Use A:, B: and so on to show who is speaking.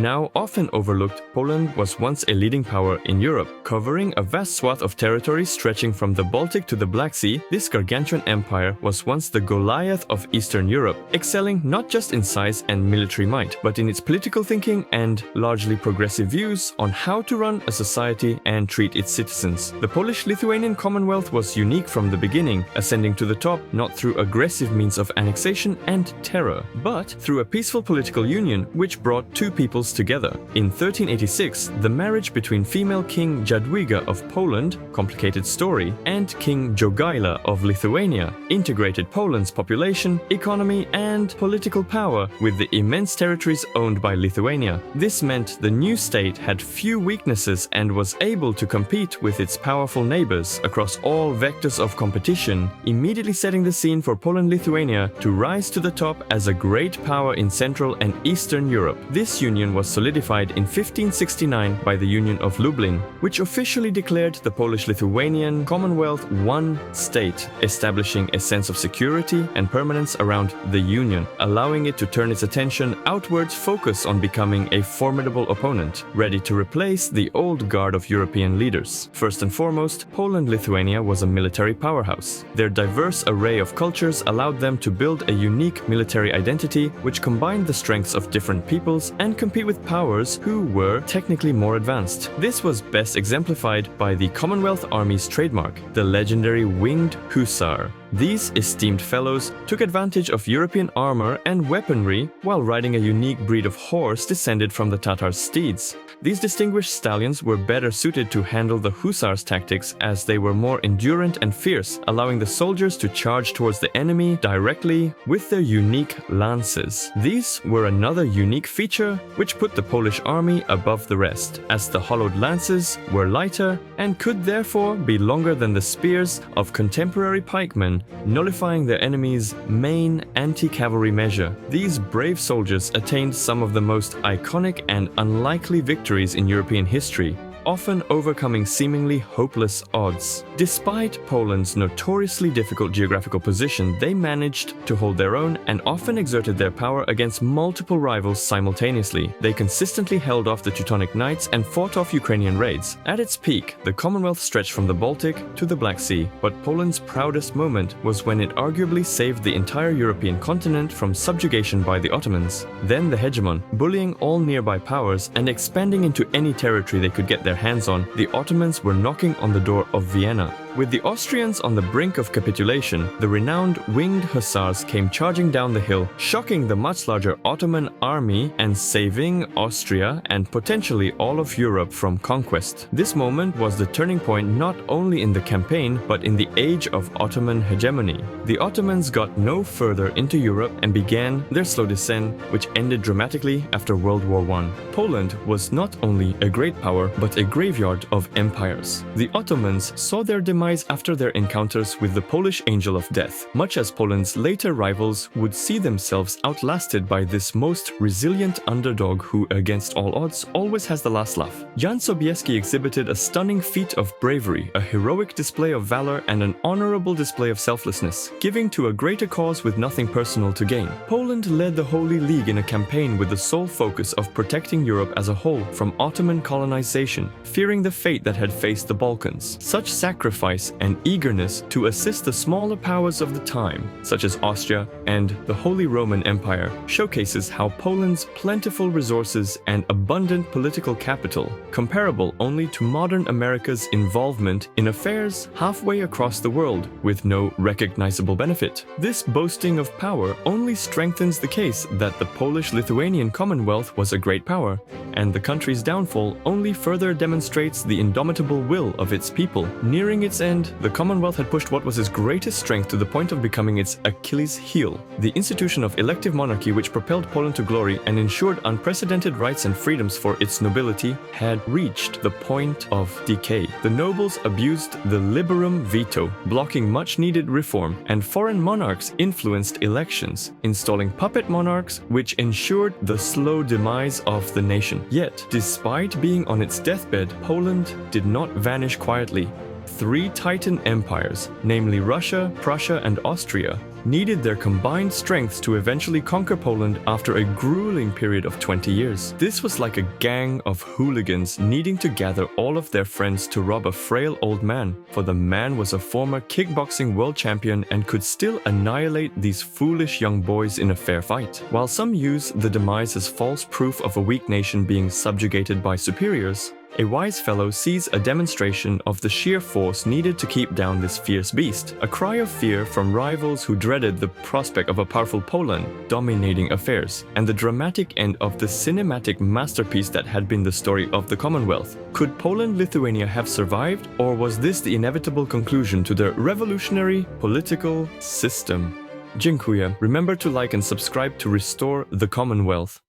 A: now often overlooked, Poland was once a leading power in Europe. Covering a vast swath of territory stretching from the Baltic to the Black Sea, this gargantuan empire was once the Goliath of Eastern Europe, excelling not just in size and military might, but in its political thinking and largely progressive views on how to run a society and treat its citizens. The Polish-Lithuanian Commonwealth was unique from the beginning, ascending to the top not through aggressive means of annexation and terror, but through a peaceful political union which brought two peoples together. In 1386, the marriage between female King Jadwiga of Poland, complicated story, and King Jogaila of Lithuania integrated Poland's population, economy, and political power with the immense territories owned by Lithuania. This meant the new state had few weaknesses and was able to compete with its powerful neighbors across all vectors of competition, immediately setting the scene for Poland-Lithuania to rise to the top as a great power in Central and Eastern Europe. This union was solidified in 1569 by the Union of Lublin, which officially declared the Polish-Lithuanian Commonwealth one state, establishing a sense of security and permanence around the union, allowing it to turn its attention outwards, focus on becoming a formidable opponent, ready to replace the old guard of European leaders. First and foremost, Poland-Lithuania was a military powerhouse. Their diverse array of cultures allowed them to build a unique military identity which combined the strengths of different peoples and compete with powers who were technically more advanced. This was best exemplified by the Commonwealth Army's trademark, the legendary winged hussar. These esteemed fellows took advantage of European armor and weaponry while riding a unique breed of horse descended from the Tatar steeds. These distinguished stallions were better suited to handle the hussars' tactics as they were more endurant and fierce, allowing the soldiers to charge towards the enemy directly with their unique lances. These were another unique feature which put the Polish army above the rest, as the hollowed lances were lighter and could therefore be longer than the spears of contemporary pikemen, nullifying their enemy's main anti-cavalry measure. These brave soldiers attained some of the most iconic and unlikely victories in European history, often overcoming seemingly hopeless odds. Despite Poland's notoriously difficult geographical position, they managed to hold their own and often exerted their power against multiple rivals simultaneously. They consistently held off the Teutonic Knights and fought off Ukrainian raids. At its peak, the Commonwealth stretched from the Baltic to the Black Sea, but Poland's proudest moment was when it arguably saved the entire European continent from subjugation by the Ottomans. Then the hegemon, bullying all nearby powers and expanding into any territory they could get their hands on, the Ottomans were knocking on the door of Vienna. With the Austrians on the brink of capitulation, the renowned winged hussars came charging down the hill, shocking the much larger Ottoman army and saving Austria and potentially all of Europe from conquest. This moment was the turning point not only in the campaign but in the age of Ottoman hegemony. The Ottomans got no further into Europe and began their slow descent, which ended dramatically after World War I. Poland was not only a great power but a graveyard of empires. The Ottomans saw their demise after their encounters with the Polish Angel of Death, much as Poland's later rivals would see themselves outlasted by this most resilient underdog who, against all odds, always has the last laugh. Jan Sobieski exhibited a stunning feat of bravery, a heroic display of valor, and an honorable display of selflessness, giving to a greater cause with nothing personal to gain. Poland led the Holy League in a campaign with the sole focus of protecting Europe as a whole from Ottoman colonization, fearing the fate that had faced the Balkans. Such sacrifice and eagerness to assist the smaller powers of the time, such as Austria and the Holy Roman Empire, showcases how Poland's plentiful resources and abundant political capital, comparable only to modern America's involvement in affairs halfway across the world with no recognizable benefit. This boasting of power only strengthens the case that the Polish-Lithuanian Commonwealth was a great power, and the country's downfall only further demonstrates the indomitable will of its people. Nearing its end, the Commonwealth had pushed what was its greatest strength to the point of becoming its Achilles heel. The institution of elective monarchy, which propelled Poland to glory and ensured unprecedented rights and freedoms for its nobility, had reached the point of decay. The nobles abused the liberum veto, blocking much-needed reform, and foreign monarchs influenced elections, installing puppet monarchs which ensured the slow demise of the nation. Yet, despite being on its deathbed, Poland did not vanish quietly. Three Titan empires, namely Russia, Prussia, and Austria, needed their combined strengths to eventually conquer Poland after a grueling period of 20 years. This was like a gang of hooligans needing to gather all of their friends to rob a frail old man, for the man was a former kickboxing world champion and could still annihilate these foolish young boys in a fair fight. While some use the demise as false proof of a weak nation being subjugated by superiors, a wise fellow sees a demonstration of the sheer force needed to keep down this fierce beast, a cry of fear from rivals who dreaded the prospect of a powerful Poland dominating affairs, and the dramatic end of the cinematic masterpiece that had been the story of the Commonwealth. Could Poland-Lithuania have survived, or was this the inevitable conclusion to the revolutionary political system? Dziękuję. Remember to like and subscribe to restore the Commonwealth.